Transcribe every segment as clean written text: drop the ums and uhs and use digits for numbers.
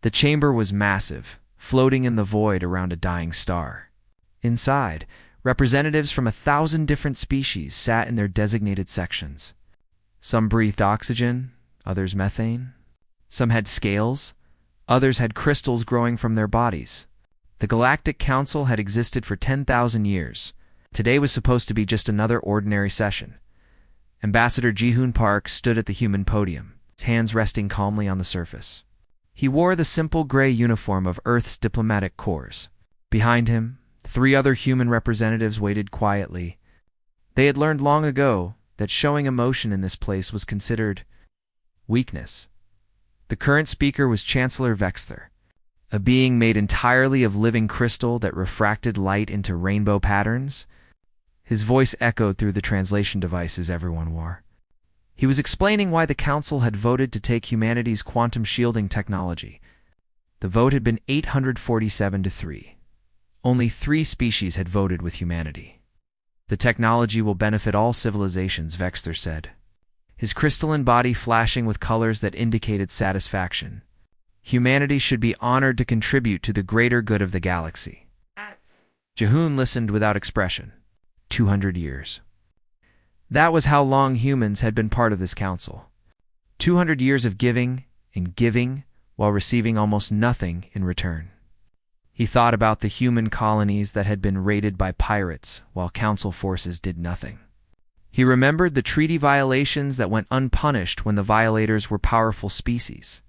The chamber was massive, floating in the void around a dying star. Inside, representatives from 1,000 different species sat in their designated sections. Some breathed oxygen, others methane. Some had scales, others had crystals growing from their bodies. The Galactic Council had existed for 10,000 years. Today was supposed to be just another ordinary session. Ambassador Ji-hoon Park stood at the human podium, his hands resting calmly on the surface. He wore the simple gray uniform of Earth's diplomatic corps. Behind him, 3 other human representatives waited quietly. They had learned long ago that showing emotion in this place was considered weakness. The current speaker was Chancellor Vexther, a being made entirely of living crystal that refracted light into rainbow patterns. His voice echoed through the translation devices everyone wore. He was explaining why the Council had voted to take humanity's quantum shielding technology. The vote had been 847-3. Only 3 species had voted with humanity. The technology will benefit all civilizations, Vexther said, his crystalline body flashing with colors that indicated satisfaction. Humanity should be honored to contribute to the greater good of the galaxy. Ji-hoon listened without expression. 200 years. That was how long humans had been part of this council. 200 years of giving and giving while receiving almost nothing in return. He thought about the human colonies that had been raided by pirates while council forces did nothing. He remembered the treaty violations that went unpunished when the violators were powerful species.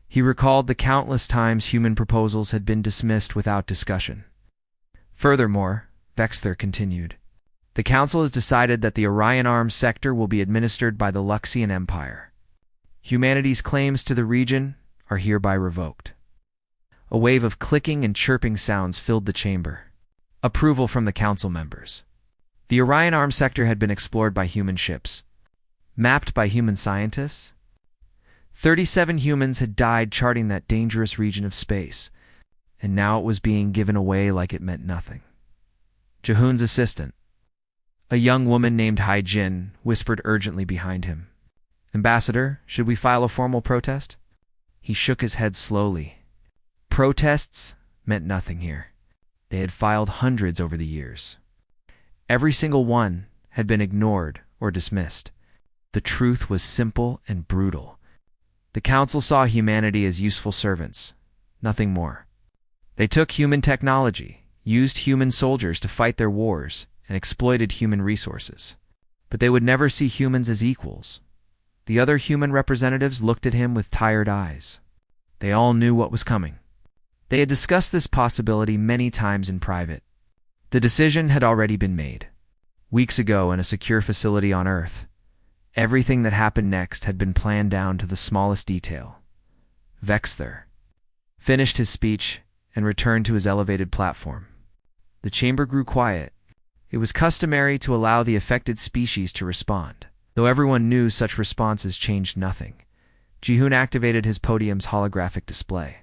He recalled the countless times human proposals had been dismissed without discussion. Furthermore, Vexther continued, the Council has decided that the Orion Arms sector will be administered by the Luxian Empire. Humanity's claims to the region are hereby revoked. A wave of clicking and chirping sounds filled the chamber. Approval from the Council members. The Orion Arms sector had been explored by human ships, mapped by human scientists. 37 humans had died charting that dangerous region of space, and now it was being given away like it meant nothing. Ji-hoon's assistant, a young woman named Hai-jin, whispered urgently behind him. Ambassador, should we file a formal protest? He shook his head slowly. Protests meant nothing here. They had filed hundreds over the years. Every single one had been ignored or dismissed. The truth was simple and brutal. The Council saw humanity as useful servants, nothing more. They took human technology, used human soldiers to fight their wars, and exploited human resources. But they would never see humans as equals. The other human representatives looked at him with tired eyes. They all knew what was coming. They had discussed this possibility many times in private. The decision had already been made. Weeks ago in a secure facility on Earth, everything that happened next had been planned down to the smallest detail. Vexther finished his speech and returned to his elevated platform. The chamber grew quiet. It was customary to allow the affected species to respond, though everyone knew such responses changed nothing. Ji-hoon activated his podium's holographic display.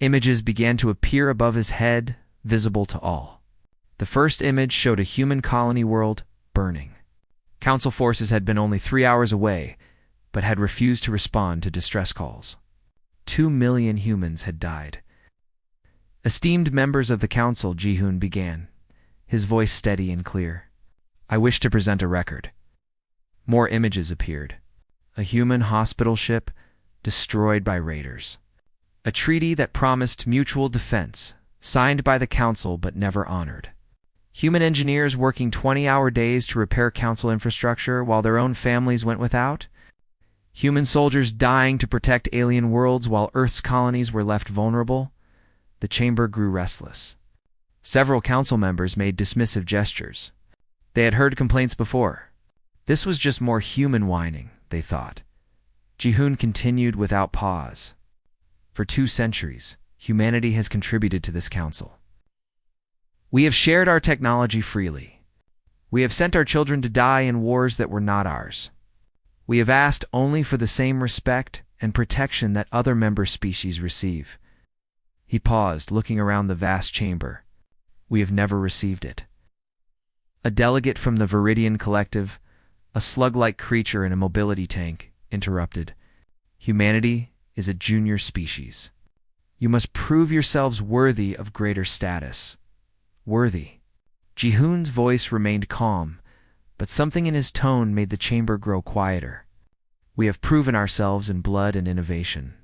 Images began to appear above his head, visible to all. The first image showed a human colony world burning. Council forces had been only 3 hours away, but had refused to respond to distress calls. 2 million humans had died. Esteemed members of the Council, Ji-hoon began, his voice steady and clear. I wish to present a record. More images appeared. A human hospital ship destroyed by raiders. A treaty that promised mutual defense, signed by the Council but never honored. Human engineers working 20-hour days to repair Council infrastructure while their own families went without. Human soldiers dying to protect alien worlds while Earth's colonies were left vulnerable. The chamber grew restless. Several Council members made dismissive gestures. They had heard complaints before. This was just more human whining, they thought. Ji-hoon continued without pause. For 2 centuries, humanity has contributed to this Council. We have shared our technology freely. We have sent our children to die in wars that were not ours. We have asked only for the same respect and protection that other member species receive. He paused, looking around the vast chamber. We have never received it. A delegate from the Viridian Collective, a slug-like creature in a mobility tank, interrupted. Humanity is a junior species. You must prove yourselves worthy of greater status. Worthy. Ji-hoon's voice remained calm, but something in his tone made the chamber grow quieter. We have proven ourselves in blood and innovation.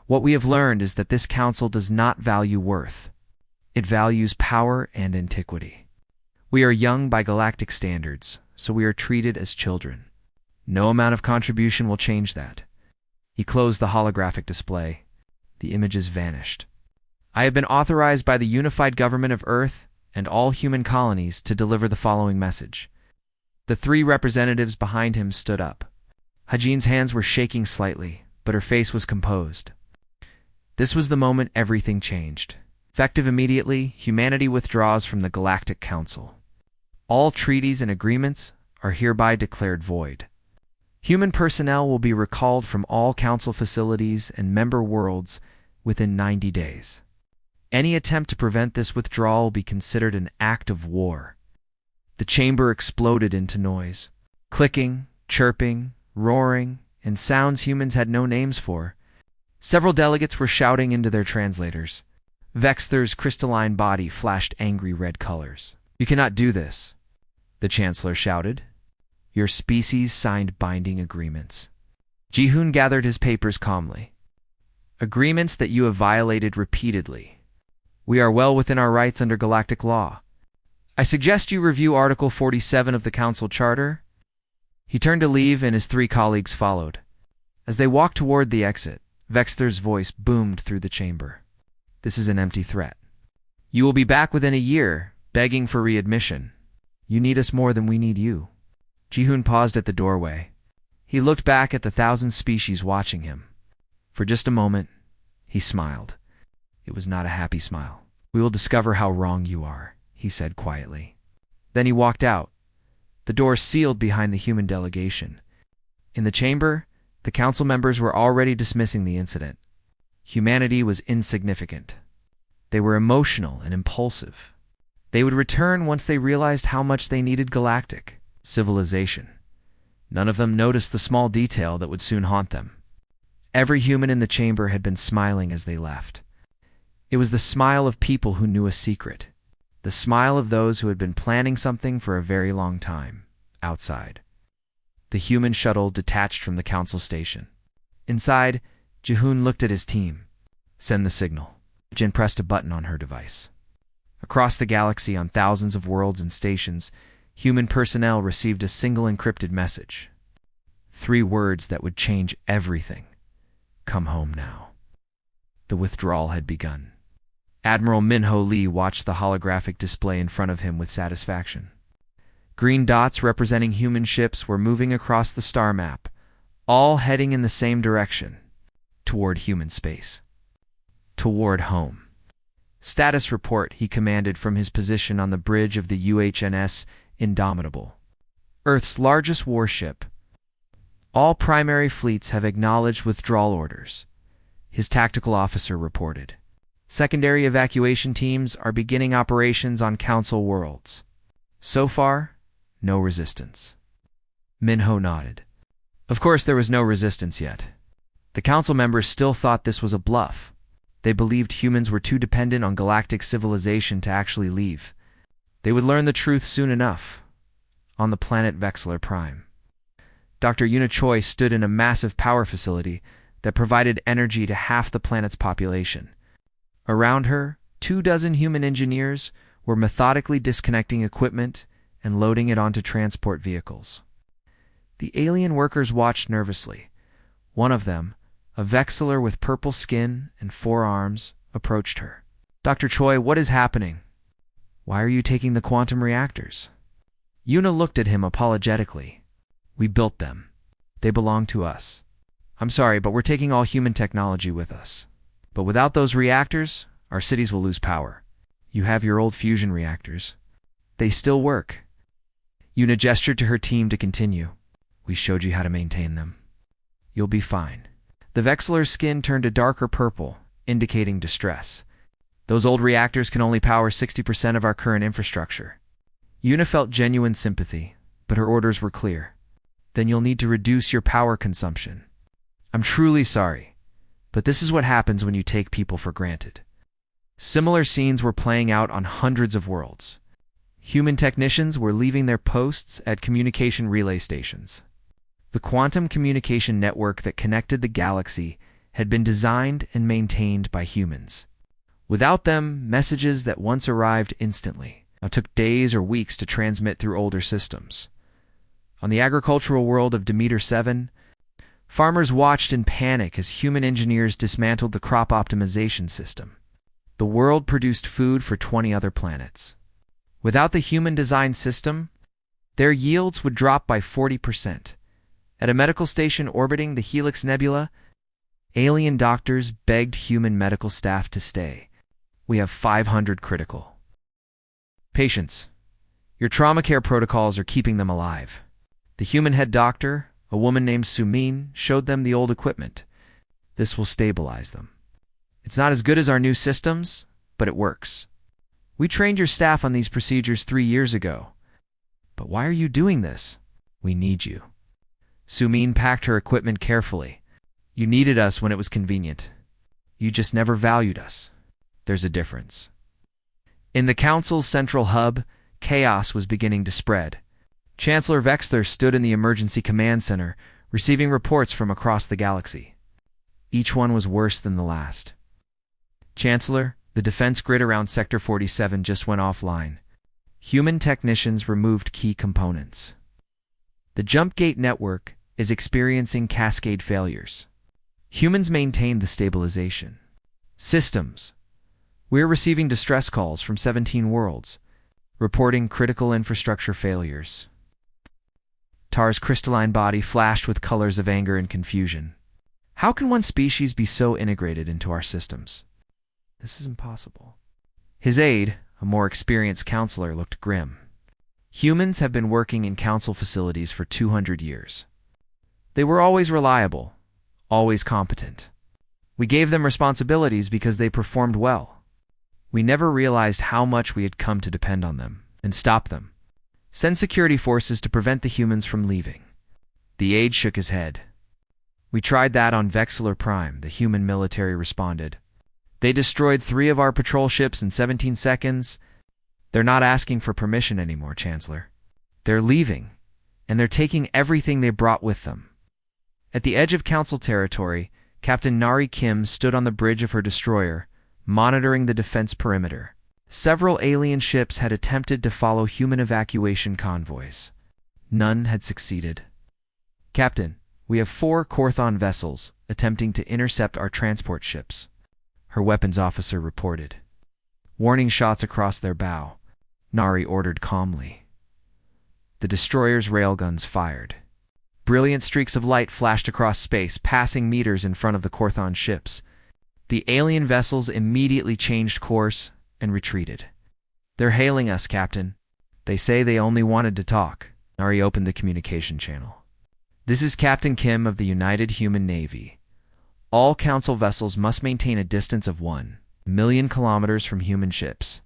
What we have learned is that this council does not value worth. It values power and antiquity. We are young by galactic standards, so we are treated as children. No amount of contribution will change that. He closed the holographic display. The images vanished. I have been authorized by the unified government of Earth and all human colonies to deliver the following message. The three representatives behind him stood up. Hajin's hands were shaking slightly, but her face was composed. This was the moment everything changed. Effective immediately, humanity withdraws from the Galactic Council. All treaties and agreements are hereby declared void. Human personnel will be recalled from all Council facilities and member worlds within 90 days. Any attempt to prevent this withdrawal will be considered an act of war. The chamber exploded into noise. Clicking, chirping, roaring, and sounds humans had no names for. Several delegates were shouting into their translators. Vexler's crystalline body flashed angry red colors. You cannot do this, the Chancellor shouted. Your species signed binding agreements. Ji-hoon gathered his papers calmly. Agreements that you have violated repeatedly. We are well within our rights under galactic law. I suggest you review Article 47 of the Council Charter. He turned to leave and his three colleagues followed. As they walked toward the exit, Vexler's voice boomed through the chamber. This is an empty threat. You will be back within a year, begging for readmission. You need us more than we need you. Ji-hoon paused at the doorway. He looked back at the 1,000 species watching him. For just a moment, he smiled. It was not a happy smile. We will discover how wrong you are, he said quietly. Then he walked out. The door sealed behind the human delegation. In the chamber, the council members were already dismissing the incident. Humanity was insignificant. They were emotional and impulsive. They would return once they realized how much they needed galactic civilization. None of them noticed the small detail that would soon haunt them. Every human in the chamber had been smiling as they left. It was the smile of people who knew a secret, the smile of those who had been planning something for a very long time, outside. The human shuttle detached from the council station. Inside, Ji-hoon looked at his team. Send the signal. Jin pressed a button on her device. Across the galaxy on thousands of worlds and stations, human personnel received a single encrypted message. 3 words that would change everything. Come home now. The withdrawal had begun. Admiral Minho Lee watched the holographic display in front of him with satisfaction. Green dots representing human ships were moving across the star map, all heading in the same direction, toward human space. Toward home. Status report, he commanded from his position on the bridge of the UHNS Indomitable, Earth's largest warship. All primary fleets have acknowledged withdrawal orders, his tactical officer reported. Secondary evacuation teams are beginning operations on Council worlds. So far, no resistance. Minho nodded. Of course there was no resistance yet. The Council members still thought this was a bluff. They believed humans were too dependent on galactic civilization to actually leave. They would learn the truth soon enough, on the planet Vexler Prime. Dr. Yuna Choi stood in a massive power facility that provided energy to half the planet's population. Around her, 24 human engineers were methodically disconnecting equipment and loading it onto transport vehicles. The alien workers watched nervously. One of them, a Vexler with purple skin and 4 arms, approached her. Dr. Choi, what is happening? Why are you taking the quantum reactors? Yuna looked at him apologetically. We built them. They belong to us. I'm sorry, but we're taking all human technology with us. But without those reactors, our cities will lose power. You have your old fusion reactors. They still work. Yuna gestured to her team to continue. We showed you how to maintain them. You'll be fine. The Vexler's skin turned a darker purple, indicating distress. Those old reactors can only power 60% of our current infrastructure. Yuna felt genuine sympathy, but her orders were clear. Then you'll need to reduce your power consumption. I'm truly sorry. But this is what happens when you take people for granted. Similar scenes were playing out on hundreds of worlds. Human technicians were leaving their posts at communication relay stations. The quantum communication network that connected the galaxy had been designed and maintained by humans. Without them, messages that once arrived instantly now took days or weeks to transmit through older systems. On the agricultural world of Demeter 7, farmers watched in panic as human engineers dismantled the crop optimization system. The world produced food for 20 other planets. Without the human-designed system, their yields would drop by 40%. At a medical station orbiting the Helix Nebula, alien doctors begged human medical staff to stay. We have 500 critical patients. Your trauma care protocols are keeping them alive. The human head doctor, a woman named Sumin, showed them the old equipment. This will stabilize them. It's not as good as our new systems, but it works. We trained your staff on these procedures 3 years ago. But why are you doing this? We need you. Sumin packed her equipment carefully. You needed us when it was convenient. You just never valued us. There's a difference. In the Council's central hub, chaos was beginning to spread. Chancellor Vexler stood in the emergency command center, receiving reports from across the galaxy. Each one was worse than the last. Chancellor, the defense grid around Sector 47 just went offline. Human technicians removed key components. The jump gate network is experiencing cascade failures. Humans maintain the stabilization. Systems. We're receiving distress calls from 17 worlds, reporting critical infrastructure failures. Tar's crystalline body flashed with colors of anger and confusion. How can one species be so integrated into our systems? This is impossible. His aide, a more experienced counselor, looked grim. Humans have been working in council facilities for 200 years. They were always reliable, always competent. We gave them responsibilities because they performed well. We never realized how much we had come to depend on them and stop them. Send security forces to prevent the humans from leaving. The aide shook his head. We tried that on Vexler Prime, the human military responded. They destroyed 3 of our patrol ships in 17 seconds. They're not asking for permission anymore, Chancellor. They're leaving, and they're taking everything they brought with them. At the edge of Council territory, Captain Nari Kim stood on the bridge of her destroyer, monitoring the defense perimeter. Several alien ships had attempted to follow human evacuation convoys. None had succeeded. Captain, we have 4 Korthon vessels attempting to intercept our transport ships, her weapons officer reported. Warning shots across their bow, Nari ordered calmly. The destroyer's railguns fired. Brilliant streaks of light flashed across space, passing meters in front of the Korthon ships. The alien vessels immediately changed course and retreated. They're hailing us, Captain. They say they only wanted to talk. Nari opened the communication channel. This is Captain Kim of the United Human Navy. All Council vessels must maintain a distance of 1 million kilometers from human ships.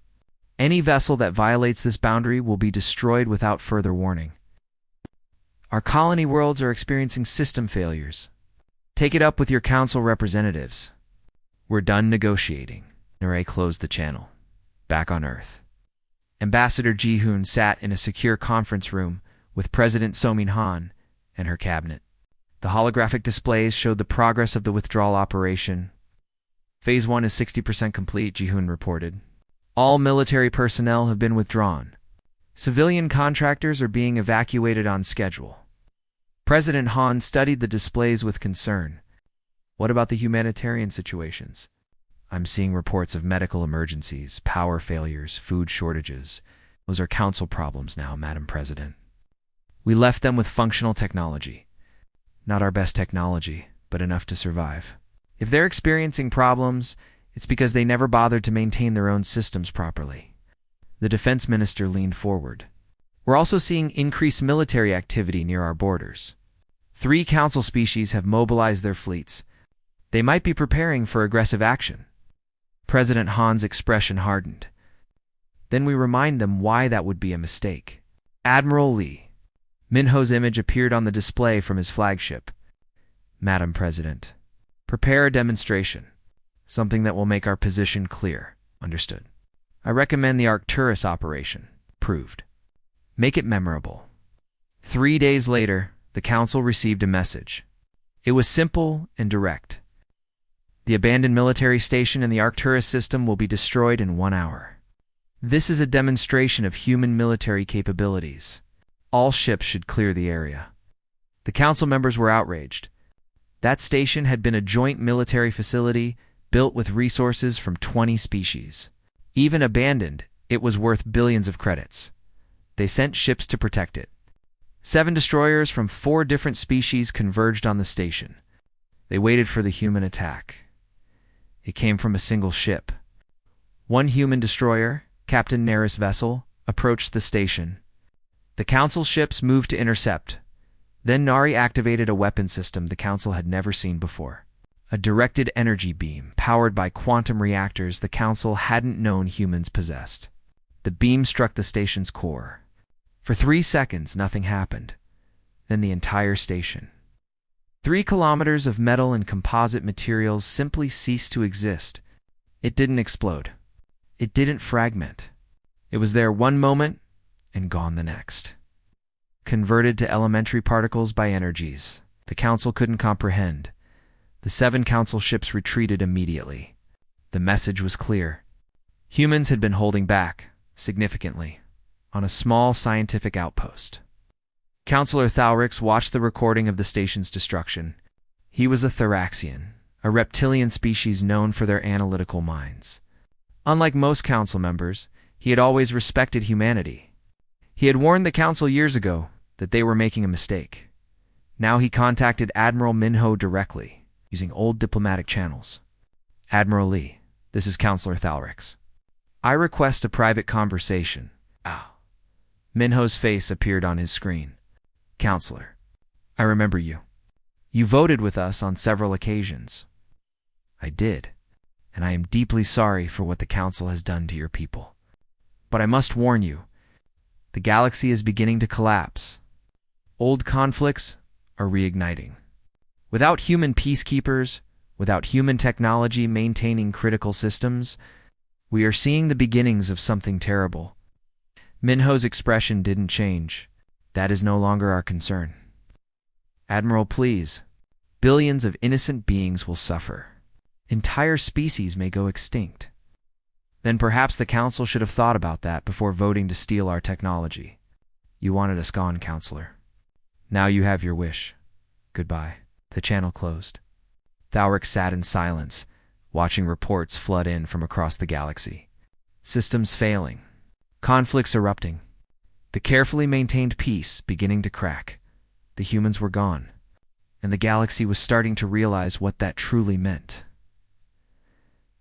Any vessel that violates this boundary will be destroyed without further warning. Our colony worlds are experiencing system failures. Take it up with your Council representatives. We're done negotiating. Nari closed the channel. Back on Earth. Ambassador Ji-hoon sat in a secure conference room with President So-min Han and her cabinet. The holographic displays showed the progress of the withdrawal operation. Phase 1 is 60% complete, Ji-hoon reported. All military personnel have been withdrawn. Civilian contractors are being evacuated on schedule. President Han studied the displays with concern. What about the humanitarian situations? I'm seeing reports of medical emergencies, power failures, food shortages. Those are Council problems now, Madam President. We left them with functional technology. Not our best technology, but enough to survive. If they're experiencing problems, it's because they never bothered to maintain their own systems properly. The defense minister leaned forward. We're also seeing increased military activity near our borders. 3 Council species have mobilized their fleets. They might be preparing for aggressive action. President Han's expression hardened. Then we remind them why that would be a mistake. Admiral Lee. Minho's image appeared on the display from his flagship. Madam President, Prepare a demonstration. Something that will make our position clear. Understood. I recommend the Arcturus operation. Proved. Make it memorable. 3 days later, the council received a message. It was simple and direct. The abandoned military station in the Arcturus system will be destroyed in 1 hour. This is a demonstration of human military capabilities. All ships should clear the area. The council members were outraged. That station had been a joint military facility built with resources from 20 species. Even abandoned, it was worth billions of credits. They sent ships to protect it. 7 destroyers from 4 different species converged on the station. They waited for the human attack. It came from a single ship. 1 human destroyer, Captain Neris' vessel, approached the station. The council ships moved to intercept. Then Nari activated a weapon system the council had never seen before. A directed energy beam powered by quantum reactors the council hadn't known humans possessed. The beam struck the station's core. For 3 seconds, nothing happened. Then the entire station. 3 kilometers of metal and composite materials simply ceased to exist. It didn't explode. It didn't fragment. It was there one moment and gone the next. Converted to elementary particles by energies the council couldn't comprehend. The 7 council ships retreated immediately. The message was clear. Humans had been holding back, significantly, on a small scientific outpost. Counselor Thalrix watched the recording of the station's destruction. He was a Thraxian, a reptilian species known for their analytical minds. Unlike most council members, he had always respected humanity. He had warned the council years ago that they were making a mistake. Now he contacted Admiral Minho directly, using old diplomatic channels. Admiral Lee, this is Counselor Thalrix. I request a private conversation. Minho's face appeared on his screen. Counselor, I remember you. You voted with us on several occasions. I did, and I am deeply sorry for what the council has done to your people. But I must warn you, the galaxy is beginning to collapse. Old conflicts are reigniting. Without human peacekeepers, without human technology maintaining critical systems, we are seeing the beginnings of something terrible. Minho's expression didn't change. That is no longer our concern. Admiral, please. Billions of innocent beings will suffer. Entire species may go extinct. Then perhaps the council should have thought about that before voting to steal our technology. You wanted us gone, Counselor. Now you have your wish. Goodbye. The channel closed. Thalrix sat in silence, watching reports flood in from across the galaxy. Systems failing. Conflicts erupting. The carefully maintained peace beginning to crack. The humans were gone, and the galaxy was starting to realize what that truly meant.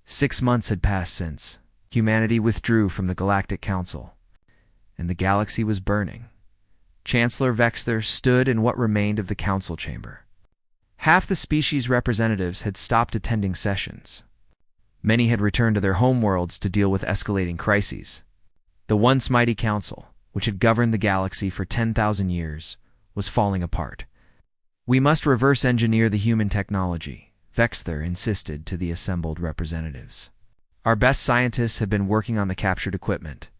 6 months had passed since humanity withdrew from the Galactic Council, and the galaxy was burning. Chancellor Vexter stood in what remained of the council chamber. Half the species representatives had stopped attending sessions. Many had returned to their homeworlds to deal with escalating crises. The once mighty council, which had governed the galaxy for 10,000 years, was falling apart. We must reverse engineer the human technology, Vexter insisted to the assembled representatives. Our best scientists have been working on the captured equipment.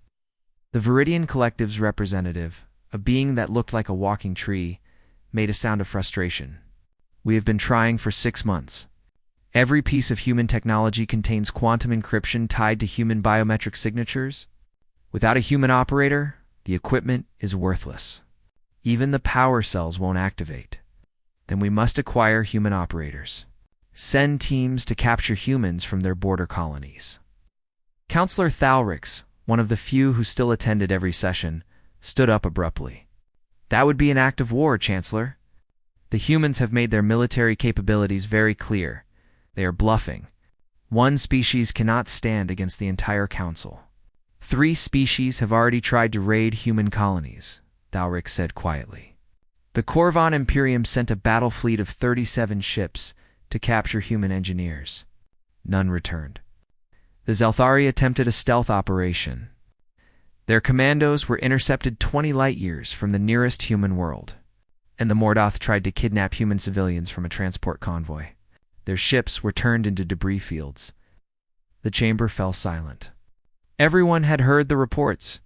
The Viridian Collective's representative, a being that looked like a walking tree, made a sound of frustration. We have been trying for 6 months. Every piece of human technology contains quantum encryption tied to human biometric signatures. Without a human operator, the equipment is worthless. Even the power cells won't activate. Then we must acquire human operators. Send teams to capture humans from their border colonies. Counselor Thalrix, one of the few who still attended every session, stood up abruptly. That would be an act of war, Chancellor. The humans have made their military capabilities very clear. They are bluffing. One species cannot stand against the entire council. 3 species have already tried to raid human colonies, Thalrix said quietly. The Corvon Imperium sent a battle fleet of 37 ships to capture human engineers. None returned. The Zelthari attempted a stealth operation. Their commandos were intercepted 20 light-years from the nearest human world, and the Mordoth tried to kidnap human civilians from a transport convoy. Their ships were turned into debris fields. The chamber fell silent. Everyone had heard the reports,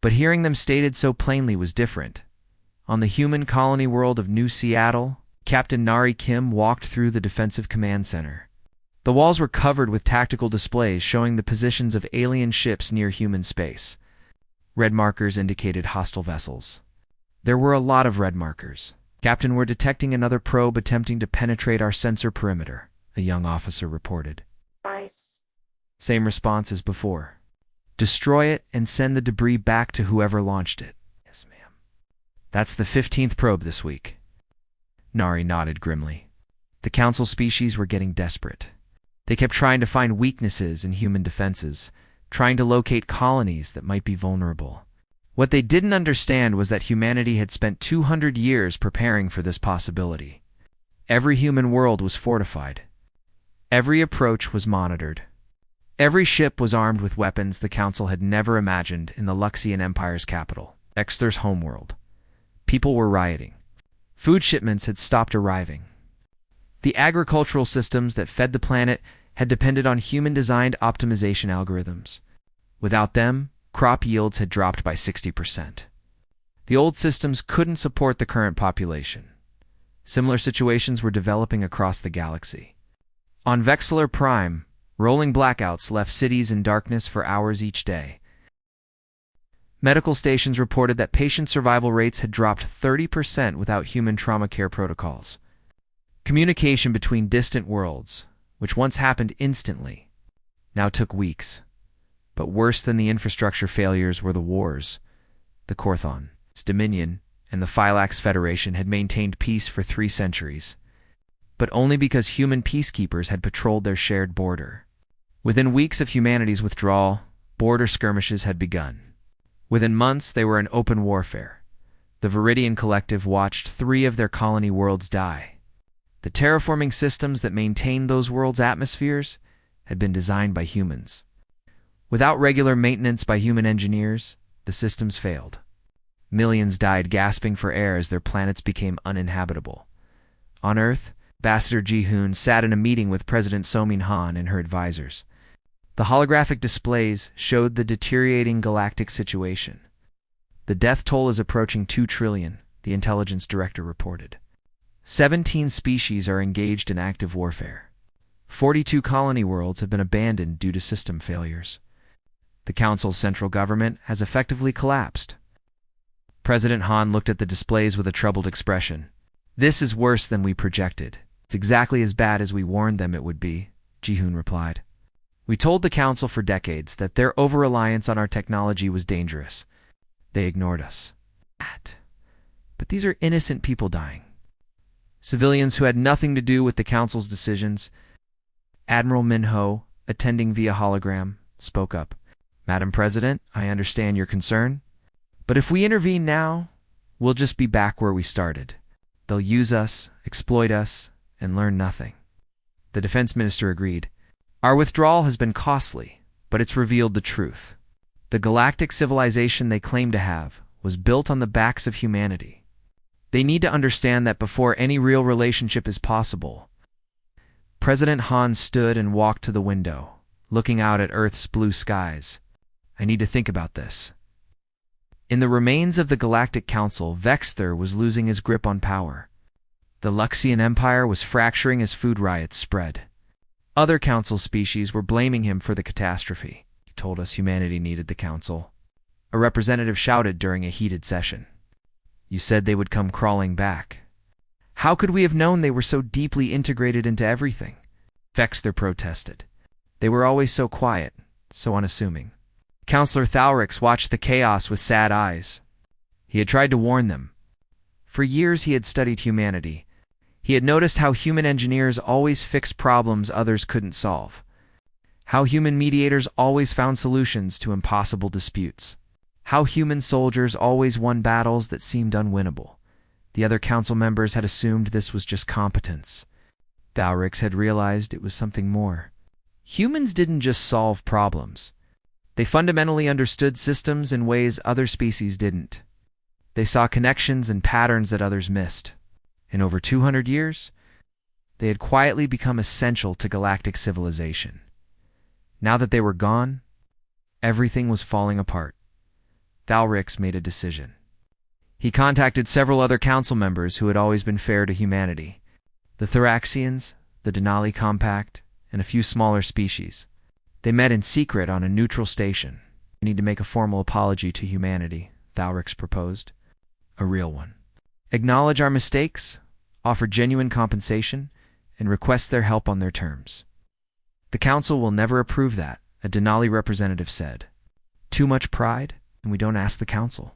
but hearing them stated so plainly was different. On the human colony world of New Seattle, Captain Nari Kim walked through the defensive command center. The walls were covered with tactical displays showing the positions of alien ships near human space. Red markers indicated hostile vessels. There were a lot of red markers. "Captain, we're detecting another probe attempting to penetrate our sensor perimeter," a young officer reported. Nice. Same response as before. "Destroy it and send the debris back to whoever launched it." "Yes, ma'am." "That's the 15th probe this week." Nari nodded grimly. The Council species were getting desperate. They kept trying to find weaknesses in human defenses, trying to locate colonies that might be vulnerable. What they didn't understand was that humanity had spent 200 years preparing for this possibility. Every human world was fortified. Every approach was monitored. Every ship was armed with weapons the Council had never imagined in the Luxian Empire's capital, Exeter's homeworld. People were rioting. Food shipments had stopped arriving. The agricultural systems that fed the planet had depended on human-designed optimization algorithms. Without them, crop yields had dropped by 60%. The old systems couldn't support the current population. Similar situations were developing across the galaxy. On Vexillor Prime, rolling blackouts left cities in darkness for hours each day. Medical stations reported that patient survival rates had dropped 30% without human trauma care protocols. Communication between distant worlds, which once happened instantly, now took weeks. But worse than the infrastructure failures were the wars. The Korthon's Dominion and the Phylax Federation had maintained peace for 3 centuries, but only because human peacekeepers had patrolled their shared border. Within weeks of humanity's withdrawal, border skirmishes had begun. Within months, they were in open warfare. The Viridian Collective watched 3 of their colony worlds die. The terraforming systems that maintained those worlds' atmospheres had been designed by humans. Without regular maintenance by human engineers, the systems failed. Millions died gasping for air as their planets became uninhabitable. On Earth, Ambassador Ji-hoon sat in a meeting with President So-min Han and her advisors. The holographic displays showed the deteriorating galactic situation. "The death toll is approaching 2 trillion, the intelligence director reported. 17 species are engaged in active warfare. 42 colony worlds have been abandoned due to system failures. The Council's central government has effectively collapsed." President Han looked at the displays with a troubled expression. "This is worse than we projected. It's exactly as bad as we warned them it would be," Ji-hoon replied. "We told the Council for decades that their over-reliance on our technology was dangerous. They ignored us. But these are innocent people dying. Civilians who had nothing to do with the Council's decisions." Admiral Min-ho, attending via hologram, spoke up. "Madam President, I understand your concern. But if we intervene now, we'll just be back where we started. They'll use us, exploit us, and learn nothing." The defense minister agreed. "Our withdrawal has been costly, but it's revealed the truth. The galactic civilization they claim to have was built on the backs of humanity. They need to understand that before any real relationship is possible." President Han stood and walked to the window, looking out at Earth's blue skies. "I need to think about this." In the remains of the Galactic Council, Vexthur was losing his grip on power. The Luxian Empire was fracturing as food riots spread. Other Council species were blaming him for the catastrophe. "He told us humanity needed the Council," a representative shouted during a heated session. "You said they would come crawling back. How could we have known they were so deeply integrated into everything?" Vexthur protested. "They were always so quiet, so unassuming." Counselor Thalrix watched the chaos with sad eyes. He had tried to warn them. For years he had studied humanity. He had noticed how human engineers always fixed problems others couldn't solve. How human mediators always found solutions to impossible disputes. How human soldiers always won battles that seemed unwinnable. The other council members had assumed this was just competence. Thalrix had realized it was something more. Humans didn't just solve problems. They fundamentally understood systems in ways other species didn't. They saw connections and patterns that others missed. In over 200 years, They had quietly become essential to galactic civilization. Now that they were gone, everything was falling apart. Thalrix made a decision. He contacted several other council members who had always been fair to humanity. The Thoraxians, the Denali Compact, and a few smaller species. They met in secret on a neutral station. We need to make a formal apology to humanity, Thalrix proposed. A real one. Acknowledge our mistakes, offer genuine compensation, and request their help on their terms. The council will never approve that, a Denali representative said. Too much pride, and we don't ask the council.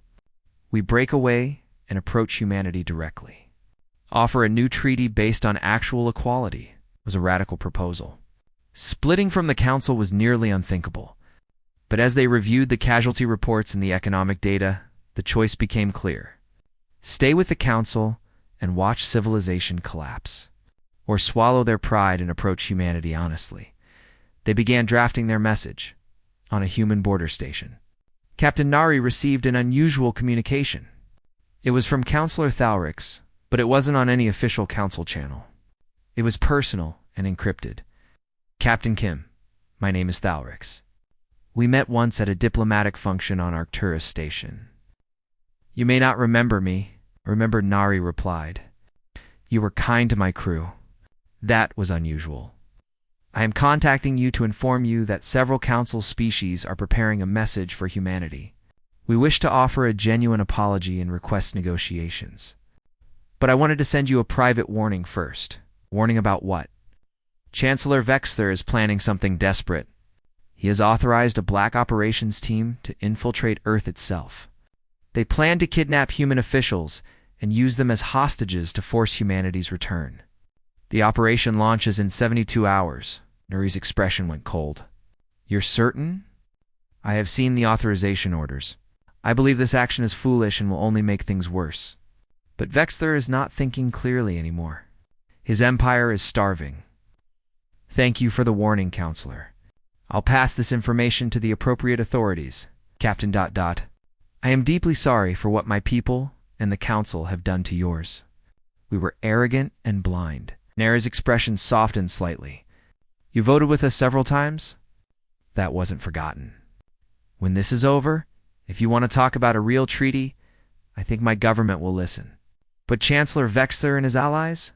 We break away and approach humanity directly. Offer a new treaty based on actual equality was a radical proposal. Splitting from the council was nearly unthinkable. But as they reviewed the casualty reports and the economic data, the choice became clear. Stay with the council and watch civilization collapse. Or swallow their pride and approach humanity honestly. They began drafting their message on a human border station. Captain Nari received an unusual communication. It was from Counselor Thalrix, but it wasn't on any official council channel. It was personal and encrypted. Captain Kim, my name is Thalrix. We met once at a diplomatic function on Arcturus Station. You may not remember me, Nari replied. You were kind to my crew. That was unusual. I am contacting you to inform you that several council species are preparing a message for humanity. We wish to offer a genuine apology and request negotiations. But I wanted to send you a private warning first. Warning about what? Chancellor Vexler is planning something desperate. He has authorized a black operations team to infiltrate Earth itself. They plan to kidnap human officials and use them as hostages to force humanity's return. The operation launches in 72 hours. Nuri's expression went cold. You're certain? I have seen the authorization orders. I believe this action is foolish and will only make things worse. But Vexler is not thinking clearly anymore. His empire is starving. Thank you for the warning, Counselor. I'll pass this information to the appropriate authorities. Captain ... I am deeply sorry for what my people and the Council have done to yours. We were arrogant and blind. Nara's expression softened slightly. You voted with us several times? That wasn't forgotten. When this is over, if you want to talk about a real treaty, I think my government will listen. But Chancellor Vexler and his allies?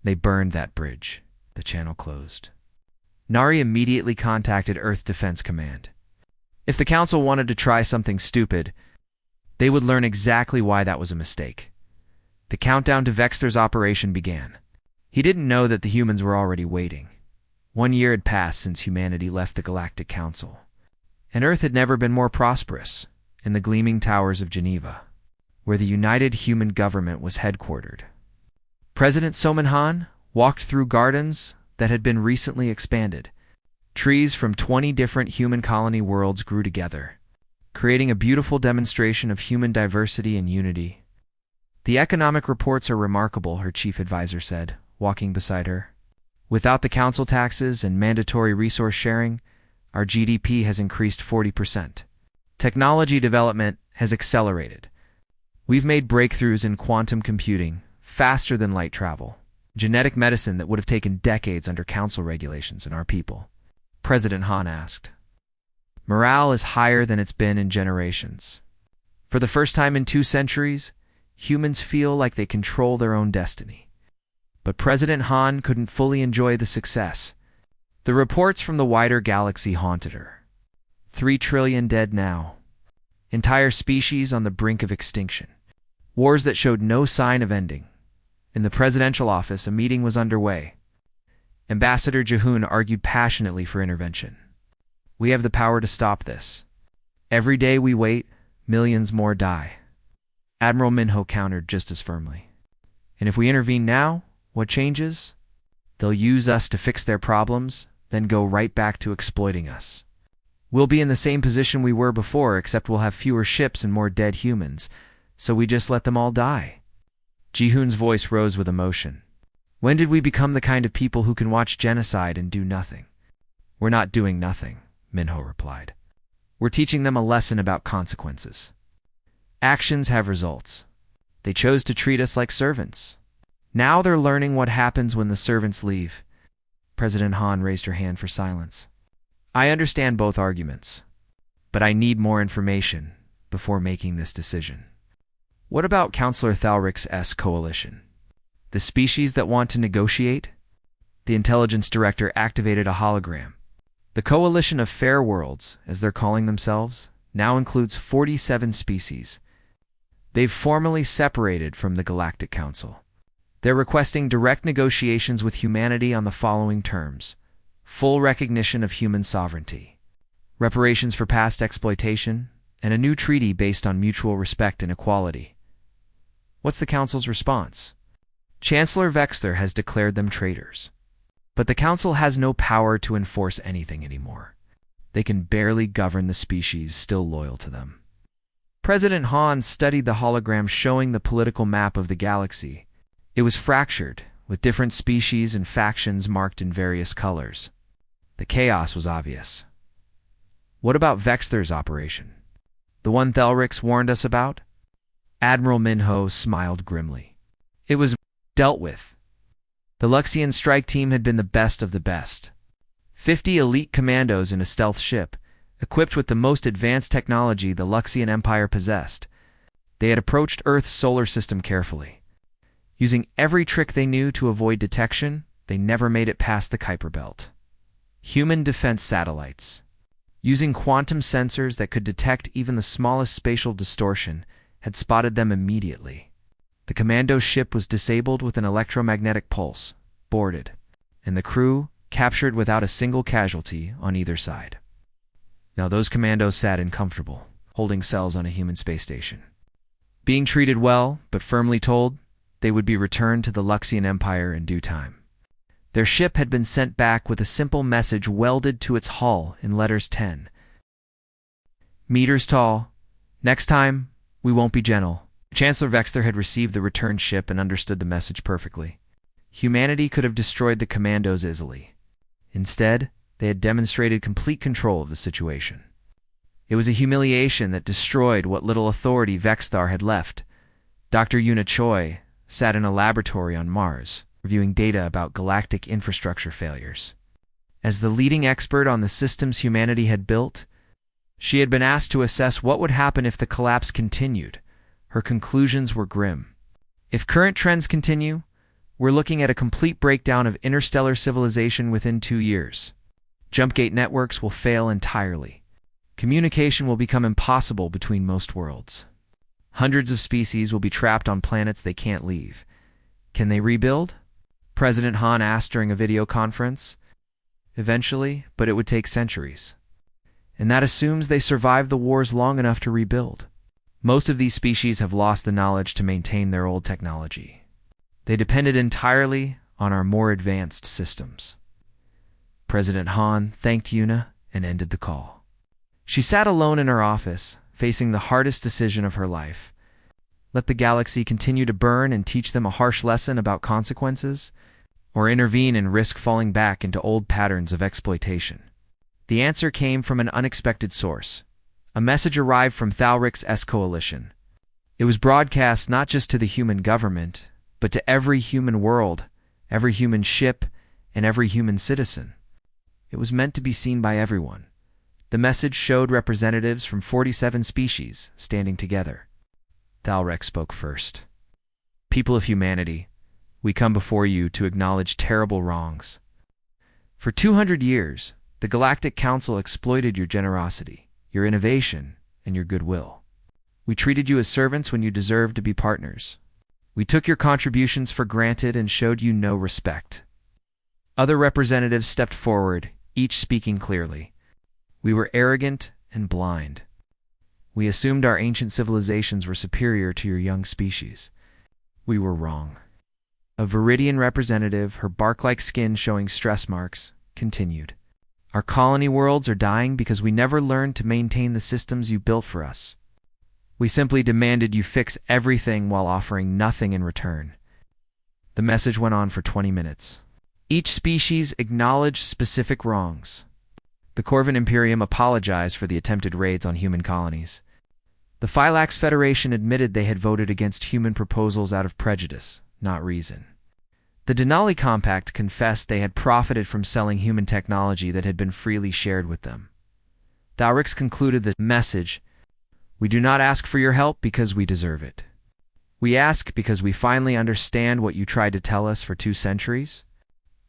They burned that bridge. The channel closed. Nari immediately contacted Earth Defense Command. If the Council wanted to try something stupid, they would learn exactly why that was a mistake. The countdown to Vexler's operation began. He didn't know that the humans were already waiting. 1 year had passed since humanity left the Galactic Council, and Earth had never been more prosperous, in the gleaming towers of Geneva, where the United Human Government was headquartered. President Somenhan walked through gardens that had been recently expanded. Trees from 20 different human colony worlds grew together, creating a beautiful demonstration of human diversity and unity. The economic reports are remarkable, her chief advisor said, walking beside her. Without the council taxes and mandatory resource sharing, our GDP has increased 40%. Technology development has accelerated. We've made breakthroughs in quantum computing faster than light travel, genetic medicine that would have taken decades under council regulations and our people. President Han asked. Morale is higher than it's been in generations. For the first time in 2 centuries, humans feel like they control their own destiny. But President Han couldn't fully enjoy the success. The reports from the wider galaxy haunted her. 3 trillion dead now. Entire species on the brink of extinction. Wars that showed no sign of ending. In the presidential office, a meeting was underway. Ambassador Jehun argued passionately for intervention. We have the power to stop this. Every day we wait, millions more die. Admiral Minho countered just as firmly. And if we intervene now, what changes? They'll use us to fix their problems, then go right back to exploiting us. We'll be in the same position we were before, except we'll have fewer ships and more dead humans, so we just let them all die. Jihun's voice rose with emotion. When did we become the kind of people who can watch genocide and do nothing? We're not doing nothing, Minho replied. We're teaching them a lesson about consequences. Actions have results. They chose to treat us like servants. Now they're learning what happens when the servants leave. President Han raised her hand for silence. I understand both arguments, but I need more information before making this decision. What about Counselor Thalric's coalition? The species that want to negotiate? The intelligence director activated a hologram. The Coalition of Fair Worlds, as they're calling themselves, now includes 47 species. They've formally separated from the Galactic Council. They're requesting direct negotiations with humanity on the following terms: full recognition of human sovereignty, reparations for past exploitation, and a new treaty based on mutual respect and equality. What's the Council's response? Chancellor Vexler has declared them traitors. But the Council has no power to enforce anything anymore. They can barely govern the species still loyal to them. President Han studied the hologram showing the political map of the galaxy. It was fractured, with different species and factions marked in various colors. The chaos was obvious. What about Vexler's operation? The one Thalrix warned us about? Admiral Minho smiled grimly. It was dealt with. The Luxian strike team had been the best of the best. 50 elite commandos in a stealth ship, equipped with the most advanced technology the Luxian Empire possessed. They had approached Earth's solar system carefully. Using every trick they knew to avoid detection, they never made it past the Kuiper Belt. Human defense satellites, using quantum sensors that could detect even the smallest spatial distortion, had spotted them immediately. The commando ship was disabled with an electromagnetic pulse, boarded, and the crew captured without a single casualty on either side. Now those commandos sat uncomfortable, holding cells on a human space station. Being treated well, but firmly told they would be returned to the Luxian Empire in due time. Their ship had been sent back with a simple message welded to its hull in letters 10 meters tall. Next time, we won't be gentle. Chancellor Vexler had received the returned ship and understood the message perfectly. Humanity could have destroyed the commandos easily. Instead, they had demonstrated complete control of the situation. It was a humiliation that destroyed what little authority Vexthar had left. Dr. Yuna Choi sat in a laboratory on Mars, reviewing data about galactic infrastructure failures. As the leading expert on the systems humanity had built, she had been asked to assess what would happen if the collapse continued. Her conclusions were grim. If current trends continue, we're looking at a complete breakdown of interstellar civilization within 2 years. Jumpgate networks will fail entirely. Communication will become impossible between most worlds. Hundreds of species will be trapped on planets they can't leave. Can they rebuild? President Han asked during a video conference. Eventually, but it would take centuries. And that assumes they survived the wars long enough to rebuild. Most of these species have lost the knowledge to maintain their old technology. They depended entirely on our more advanced systems. President Han thanked Yuna and ended the call. She sat alone in her office, facing the hardest decision of her life. Let the galaxy continue to burn and teach them a harsh lesson about consequences, or intervene and risk falling back into old patterns of exploitation. The answer came from an unexpected source. A message arrived from Thalric's coalition. It was broadcast not just to the human government, but to every human world, every human ship, and every human citizen. It was meant to be seen by everyone. The message showed representatives from 47 species standing together. Thalric spoke first. People of humanity, we come before you to acknowledge terrible wrongs. For 200 years, the Galactic Council exploited your generosity, your innovation, and your goodwill. We treated you as servants when you deserved to be partners. We took your contributions for granted and showed you no respect. Other representatives stepped forward, each speaking clearly. We were arrogant and blind. We assumed our ancient civilizations were superior to your young species. We were wrong. A Viridian representative, her bark-like skin showing stress marks, continued. Our colony worlds are dying because we never learned to maintain the systems you built for us. We simply demanded you fix everything while offering nothing in return. The message went on for 20 minutes. Each species acknowledged specific wrongs. The Corvin Imperium apologized for the attempted raids on human colonies. The Phylax Federation admitted they had voted against human proposals out of prejudice, not reason. The Denali Compact confessed they had profited from selling human technology that had been freely shared with them. The Aurics concluded the message, "We do not ask for your help because we deserve it. We ask because we finally understand what you tried to tell us for 2 centuries.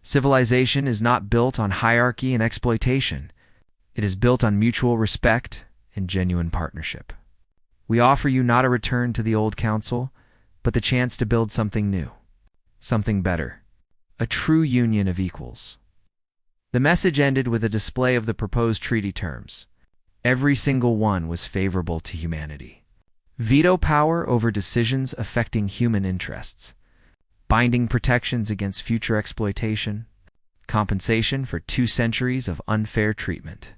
Civilization is not built on hierarchy and exploitation. It is built on mutual respect and genuine partnership. We offer you not a return to the old council, but the chance to build something new, something better, a true union of equals." The message ended with a display of the proposed treaty terms. Every single one was favorable to humanity. Veto power over decisions affecting human interests, binding protections against future exploitation, compensation for 2 centuries of unfair treatment.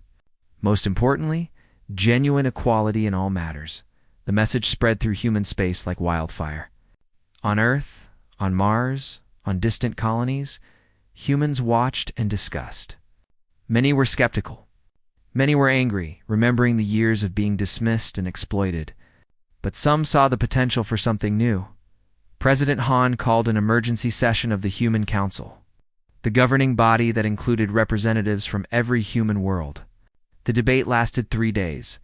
Most importantly, genuine equality in all matters. The message spread through human space like wildfire. On Earth, on Mars, on distant colonies, humans watched and discussed. Many were skeptical. Many were angry, remembering the years of being dismissed and exploited. But some saw the potential for something new. President Han called an emergency session of the Human Council, the governing body that included representatives from every human world. The debate lasted 3 days.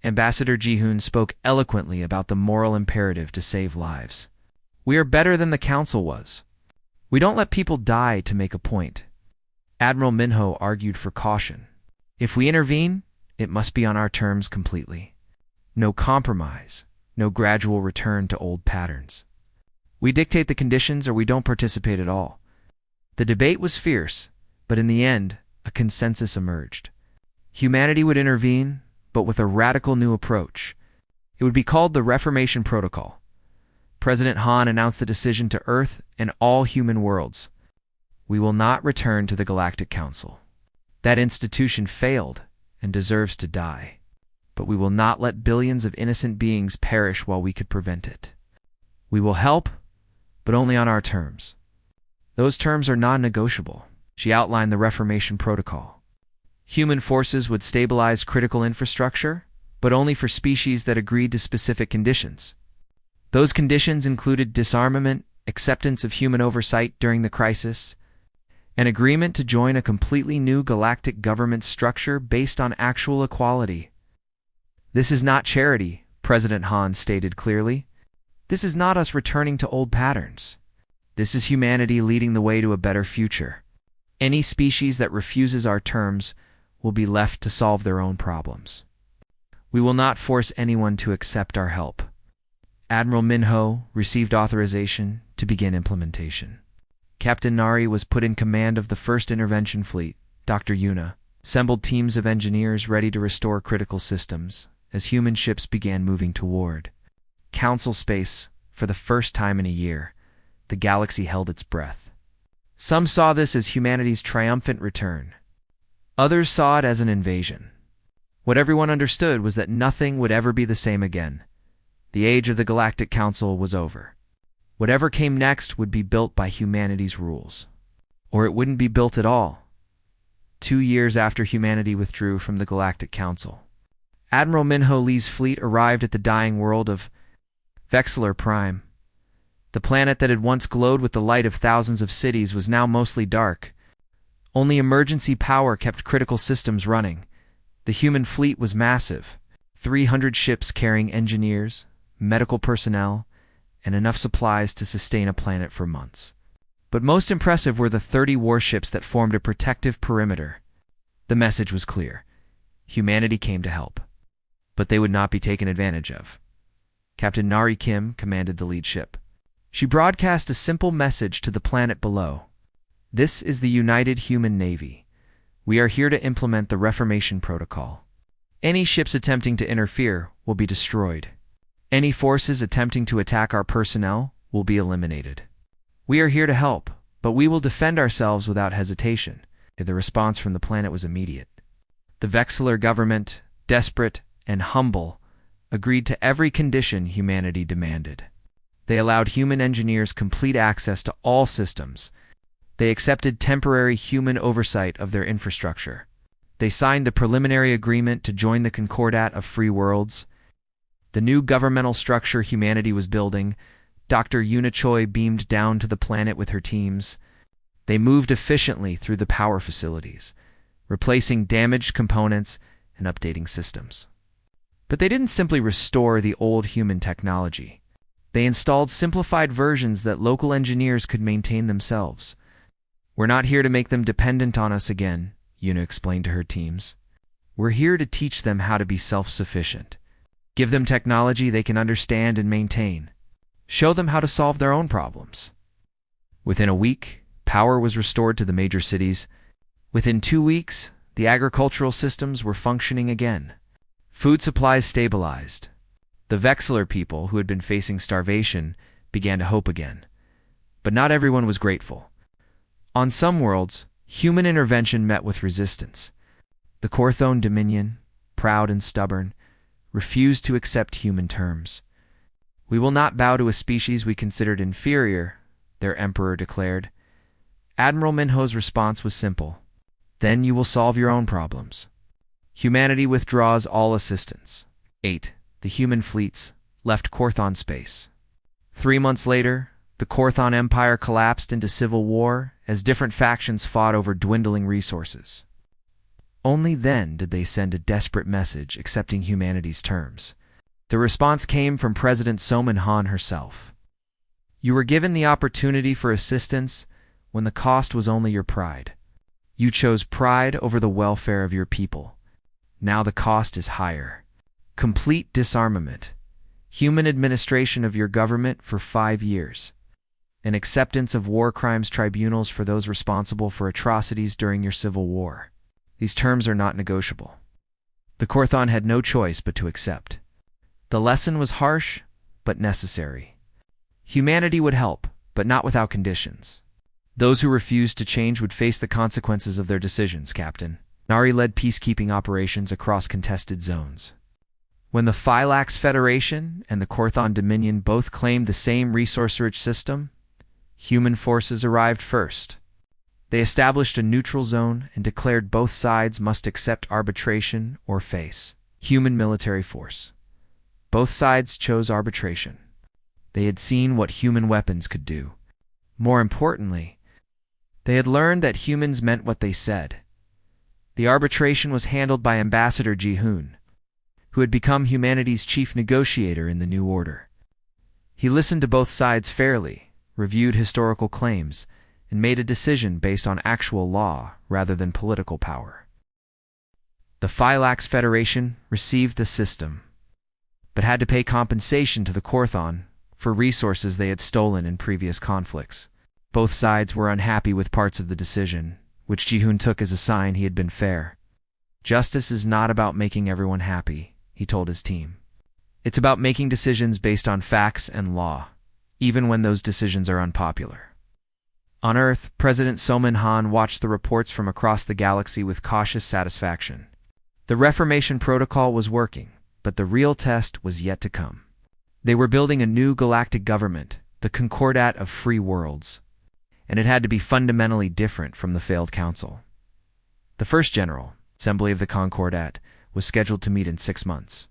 Ambassador Ji-hoon spoke eloquently about the moral imperative to save lives. "We are better than the council was. We don't let people die to make a point." Admiral Minho argued for caution. "If we intervene, it must be on our terms completely. No compromise, no gradual return to old patterns. We dictate the conditions or we don't participate at all." The debate was fierce, but in the end, a consensus emerged. Humanity would intervene, but with a radical new approach. It would be called the Reformation Protocol. President Han announced the decision to Earth and all human worlds. "We will not return to the Galactic Council. That institution failed and deserves to die. But we will not let billions of innocent beings perish while we could prevent it. We will help, but only on our terms." Those terms are non-negotiable. She outlined the Reformation Protocol. Human forces would stabilize critical infrastructure, but only for species that agreed to specific conditions. Those conditions included disarmament, acceptance of human oversight during the crisis, an agreement to join a completely new galactic government structure based on actual equality. "This is not charity," President Han stated clearly. "This is not us returning to old patterns. This is humanity leading the way to a better future. Any species that refuses our terms will be left to solve their own problems. We will not force anyone to accept our help." Admiral Minho received authorization to begin implementation. Captain Nari was put in command of the first intervention fleet. Dr. Yuna assembled teams of engineers ready to restore critical systems as human ships began moving toward Council space. For the first time in a year, the galaxy held its breath. Some saw this as humanity's triumphant return. Others saw it as an invasion. What everyone understood was that nothing would ever be the same again. The age of the Galactic Council was over. Whatever came next would be built by humanity's rules. Or it wouldn't be built at all. 2 years after humanity withdrew from the Galactic Council, Admiral Minho Lee's fleet arrived at the dying world of Vexillor Prime. The planet that had once glowed with the light of thousands of cities was now mostly dark. Only emergency power kept critical systems running. The human fleet was massive. 300 ships carrying engineers, medical personnel, and enough supplies to sustain a planet for months. But most impressive were the 30 warships that formed a protective perimeter. The message was clear. Humanity came to help. But they would not be taken advantage of. Captain Nari Kim commanded the lead ship. She broadcast a simple message to the planet below. "This is the United Human Navy. We are here to implement the Reformation Protocol. Any ships attempting to interfere will be destroyed. Any forces attempting to attack our personnel will be eliminated. We are here to help, but we will defend ourselves without hesitation." The response from the planet was immediate. The Vexillor government, desperate and humble, agreed to every condition humanity demanded. They allowed human engineers complete access to all systems. They accepted temporary human oversight of their infrastructure. They signed the preliminary agreement to join the Concordat of Free Worlds. The new governmental structure humanity was building, Dr. Unichoi beamed down to the planet with her teams. They moved efficiently through the power facilities, replacing damaged components and updating systems. But they didn't simply restore the old human technology. They installed simplified versions that local engineers could maintain themselves. "We're not here to make them dependent on us again," Yuna explained to her teams. "We're here to teach them how to be self-sufficient. Give them technology they can understand and maintain. Show them how to solve their own problems." Within a week, power was restored to the major cities. Within 2 weeks, the agricultural systems were functioning again. Food supplies stabilized. The Vexler people, who had been facing starvation, began to hope again. But not everyone was grateful. On some worlds, human intervention met with resistance. The Korthon Dominion, proud and stubborn, refused to accept human terms. "We will not bow to a species we considered inferior," their emperor declared. Admiral Minho's response was simple: "Then you will solve your own problems." Humanity withdraws all assistance. 8. The human fleets left Korthon space. 3 months later, the Korthon Empire collapsed into civil war as different factions fought over dwindling resources. Only then did they send a desperate message accepting humanity's terms. The response came from President Soman Han herself. "You were given the opportunity for assistance when the cost was only your pride. You chose pride over the welfare of your people. Now the cost is higher. Complete disarmament, human administration of your government for 5 years, and acceptance of war crimes tribunals for those responsible for atrocities during your civil war. These terms are not negotiable." The Korthon had no choice but to accept. The lesson was harsh, but necessary. Humanity would help, but not without conditions. Those who refused to change would face the consequences of their decisions, Captain. Nari led peacekeeping operations across contested zones. When the Phylax Federation and the Korthon Dominion both claimed the same resource-rich system, human forces arrived first. They established a neutral zone and declared both sides must accept arbitration or face human military force. Both sides chose arbitration. They had seen what human weapons could do. More importantly, they had learned that humans meant what they said. The arbitration was handled by Ambassador Ji-hoon, who had become humanity's chief negotiator in the new order. He listened to both sides fairly, reviewed historical claims, and made a decision based on actual law rather than political power. The Phylax Federation received the system, but had to pay compensation to the Korthon for resources they had stolen in previous conflicts. Both sides were unhappy with parts of the decision, which Ji-hoon took as a sign he had been fair. "Justice is not about making everyone happy," he told his team. "It's about making decisions based on facts and law, even when those decisions are unpopular." On Earth, President Soman Han watched the reports from across the galaxy with cautious satisfaction. The Reformation Protocol was working, but the real test was yet to come. They were building a new galactic government, the Concordat of Free Worlds, and it had to be fundamentally different from the failed council. The first General Assembly of the Concordat was scheduled to meet in 6 months.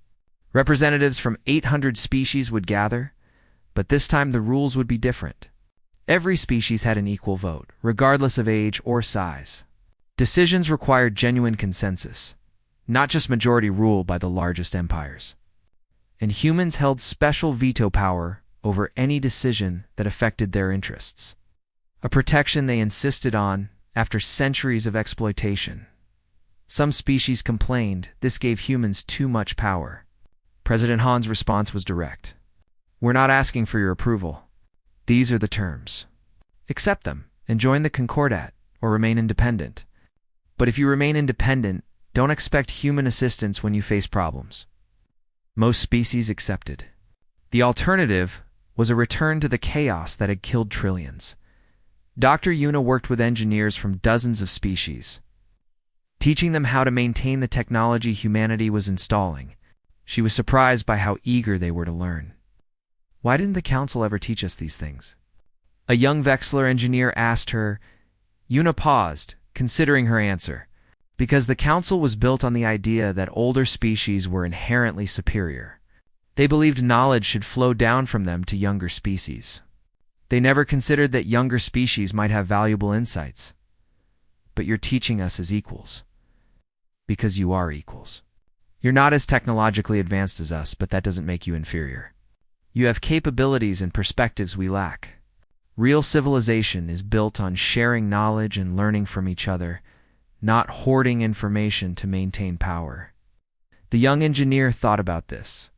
Representatives from 800 species would gather, but this time the rules would be different. Every species had an equal vote, regardless of age or size. Decisions required genuine consensus, not just majority rule by the largest empires. And humans held special veto power over any decision that affected their interests, a protection they insisted on after centuries of exploitation. Some species complained this gave humans too much power. President Han's response was direct. "We're not asking for your approval. These are the terms. Accept them and join the Concordat or remain independent. But if you remain independent, don't expect human assistance when you face problems." Most species accepted. The alternative was a return to the chaos that had killed trillions. Dr. Yuna worked with engineers from dozens of species, teaching them how to maintain the technology humanity was installing. She was surprised by how eager they were to learn. "Why didn't the council ever teach us these things?" a young Vexler engineer asked her. Yuna paused, considering her answer. Because the council was built on the idea that older species were inherently superior. They believed knowledge should flow down from them to younger species. They never considered that younger species might have valuable insights. But you're teaching us as equals. Because you are equals. You're not as technologically advanced as us, but that doesn't make you inferior. You have capabilities and perspectives we lack. Real civilization is built on sharing knowledge and learning from each other, not hoarding information to maintain power. The young engineer thought about this.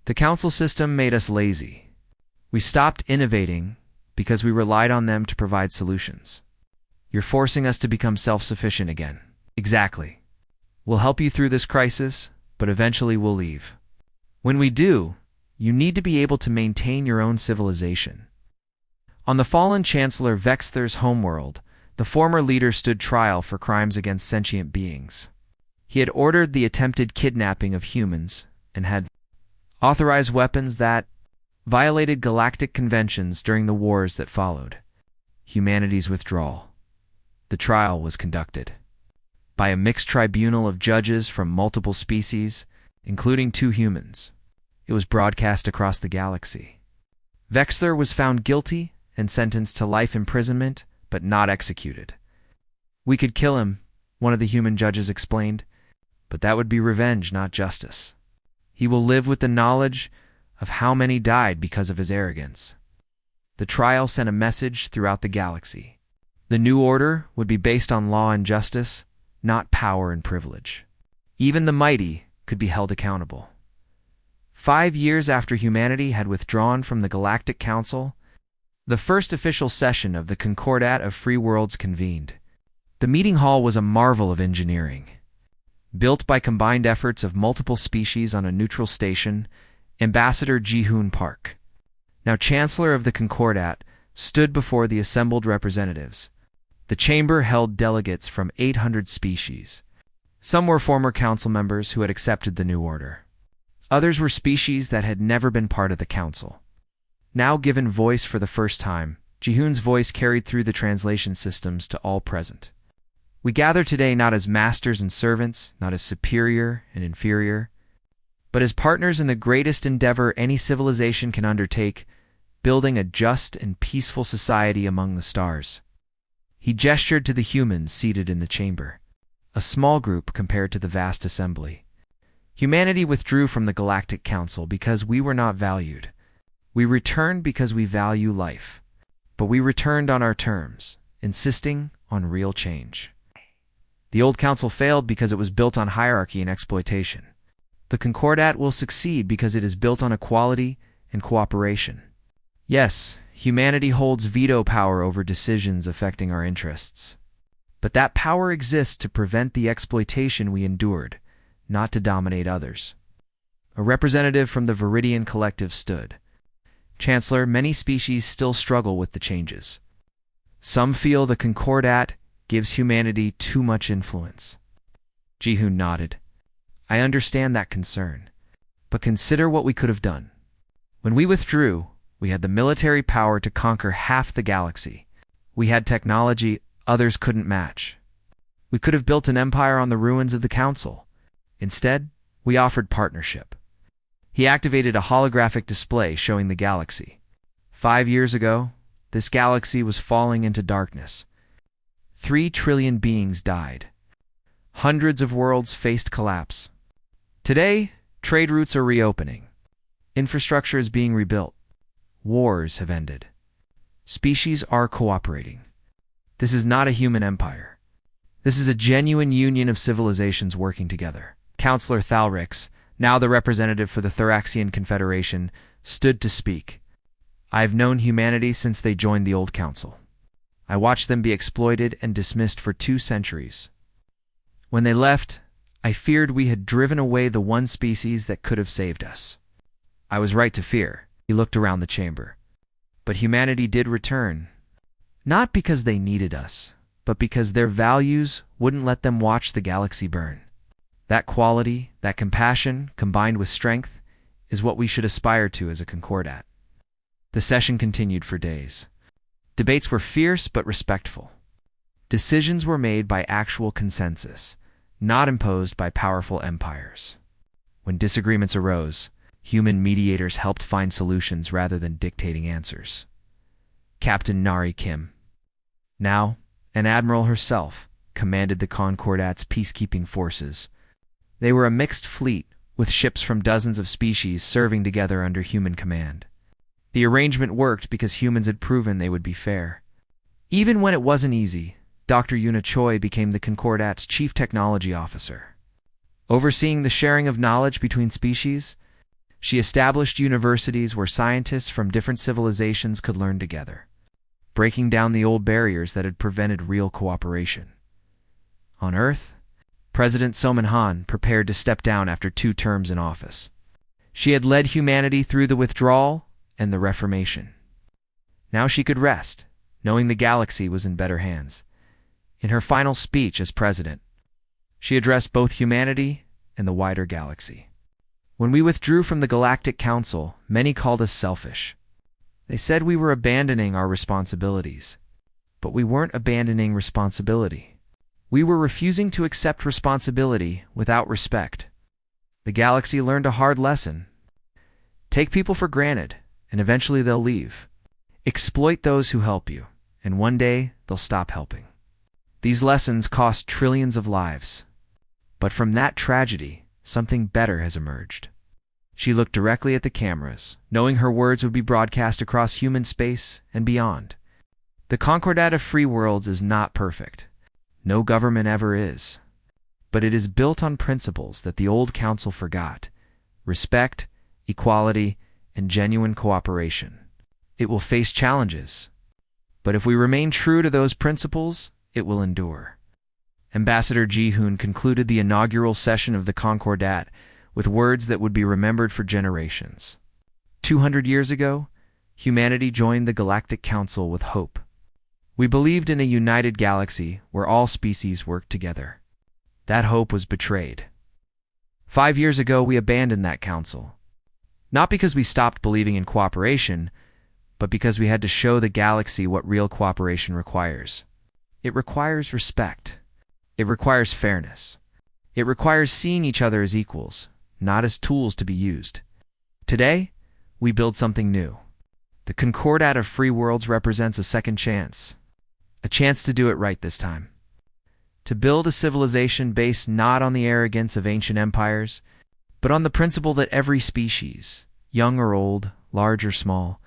The council system made us lazy. We stopped innovating because we relied on them to provide solutions. You're forcing us to become self-sufficient again. Exactly. We'll help you through this crisis, but eventually we'll leave. When we do, you need to be able to maintain your own civilization. On the fallen Chancellor Vexther's homeworld, the former leader stood trial for crimes against sentient beings. He had ordered the attempted kidnapping of humans and had authorized weapons that violated galactic conventions during the wars that followed. Humanity's withdrawal. The trial was conducted by a mixed tribunal of judges from multiple species, including 2 humans. It was broadcast across the galaxy. Vexther was found guilty and sentenced to life imprisonment, but not executed. We could kill him, one of the human judges explained, but that would be revenge, not justice. He will live with the knowledge of how many died because of his arrogance. The trial sent a message throughout the galaxy. The new order would be based on law and justice, not power and privilege. Even the mighty could be held accountable. 5 years after humanity had withdrawn from the Galactic Council, the first official session of the Concordat of Free Worlds convened. The meeting hall was a marvel of engineering. Built by combined efforts of multiple species on a neutral station, Ambassador Ji-hoon Park, now Chancellor of the Concordat, stood before the assembled representatives. The chamber held delegates from 800 species. Some were former council members who had accepted the new order. Others were species that had never been part of the council. Now given voice for the first time, Ji-hoon's voice carried through the translation systems to all present. We gather today not as masters and servants, not as superior and inferior, but as partners in the greatest endeavor any civilization can undertake, building a just and peaceful society among the stars. He gestured to the humans seated in the chamber, a small group compared to the vast assembly. Humanity withdrew from the Galactic Council because we were not valued. We returned because we value life, but we returned on our terms, insisting on real change. The old council failed because it was built on hierarchy and exploitation. The Concordat will succeed because it is built on equality and cooperation. Yes, humanity holds veto power over decisions affecting our interests. But that power exists to prevent the exploitation we endured, not to dominate others. A representative from the Viridian Collective stood. Chancellor, many species still struggle with the changes. Some feel the Concordat gives humanity too much influence. Ji-hoon nodded. I understand that concern, but consider what we could have done. When we withdrew, we had the military power to conquer half the galaxy. We had technology others couldn't match. We could have built an empire on the ruins of the council. Instead, we offered partnership. He activated a holographic display showing the galaxy. 5 years ago, this galaxy was falling into darkness. 3 trillion beings died. Hundreds of worlds faced collapse. Today, trade routes are reopening. Infrastructure is being rebuilt. Wars have ended. Species are cooperating. This is not a human empire. This is a genuine union of civilizations working together. Councillor Thalrix, now the representative for the Thoraxian Confederation, stood to speak. I have known humanity since they joined the old council. I watched them be exploited and dismissed for 2 centuries. When they left, I feared we had driven away the one species that could have saved us. I was right to fear. He looked around the chamber. But humanity did return. Not because they needed us, but because their values wouldn't let them watch the galaxy burn. That quality, that compassion, combined with strength, is what we should aspire to as a Concordat. The session continued for days. Debates were fierce but respectful. Decisions were made by actual consensus, not imposed by powerful empires. When disagreements arose, Human mediators helped find solutions rather than dictating answers. Captain Nari Kim, now an admiral herself, commanded the Concordat's peacekeeping forces. They were a mixed fleet, with ships from dozens of species serving together under human command. The arrangement worked because humans had proven they would be fair. Even when it wasn't easy, Dr. Yuna Choi became the Concordat's chief technology officer. Overseeing the sharing of knowledge between species, she established universities where scientists from different civilizations could learn together, breaking down the old barriers that had prevented real cooperation. On Earth, President Soman Han prepared to step down after 2 terms in office. She had led humanity through the withdrawal and the Reformation. Now she could rest, knowing the galaxy was in better hands. In her final speech as president, she addressed both humanity and the wider galaxy. When we withdrew from the Galactic Council, many called us selfish. They said we were abandoning our responsibilities. But we weren't abandoning responsibility. We were refusing to accept responsibility without respect. The galaxy learned a hard lesson. Take people for granted, and eventually they'll leave. Exploit those who help you, and one day they'll stop helping. These lessons cost trillions of lives. But from that tragedy, something better has emerged. She looked directly at the cameras, knowing her words would be broadcast across human space and beyond. The Concordat of Free Worlds is not perfect. No government ever is. But it is built on principles that the old council forgot: respect, equality, and genuine cooperation. It will face challenges, but if we remain true to those principles, it will endure. Ambassador Ji-hoon concluded the inaugural session of the Concordat with words that would be remembered for generations. 200 years ago, humanity joined the Galactic Council with hope. We believed in a united galaxy where all species worked together. That hope was betrayed. 5 years ago, we abandoned that council. Not because we stopped believing in cooperation, but because we had to show the galaxy what real cooperation requires. It requires respect. It requires fairness. It requires seeing each other as equals, not as tools to be used. Today, we build something new. The Concordat of Free Worlds represents a second chance. A chance to do it right this time. To build a civilization based not on the arrogance of ancient empires, but on the principle that every species, young or old, large or small,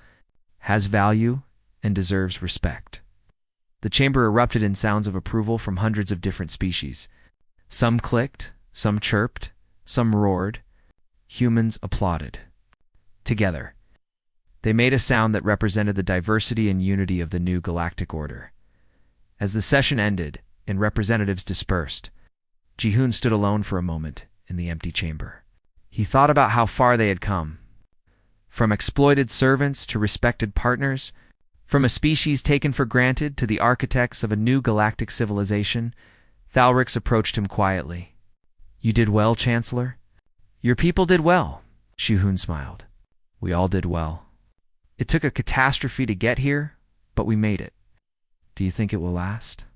has value and deserves respect. The chamber erupted in sounds of approval from hundreds of different species. Some clicked, some chirped, some roared. Humans applauded. Together, they made a sound that represented the diversity and unity of the new galactic order. As the session ended and representatives dispersed, Ji-hoon stood alone for a moment in the empty chamber. He thought about how far they had come. From exploited servants to respected partners, from a species taken for granted to the architects of a new galactic civilization, Thalrix approached him quietly. "You did well, Chancellor." "Your people did well," Ji-hoon smiled. "We all did well. It took a catastrophe to get here, but we made it. Do you think it will last?"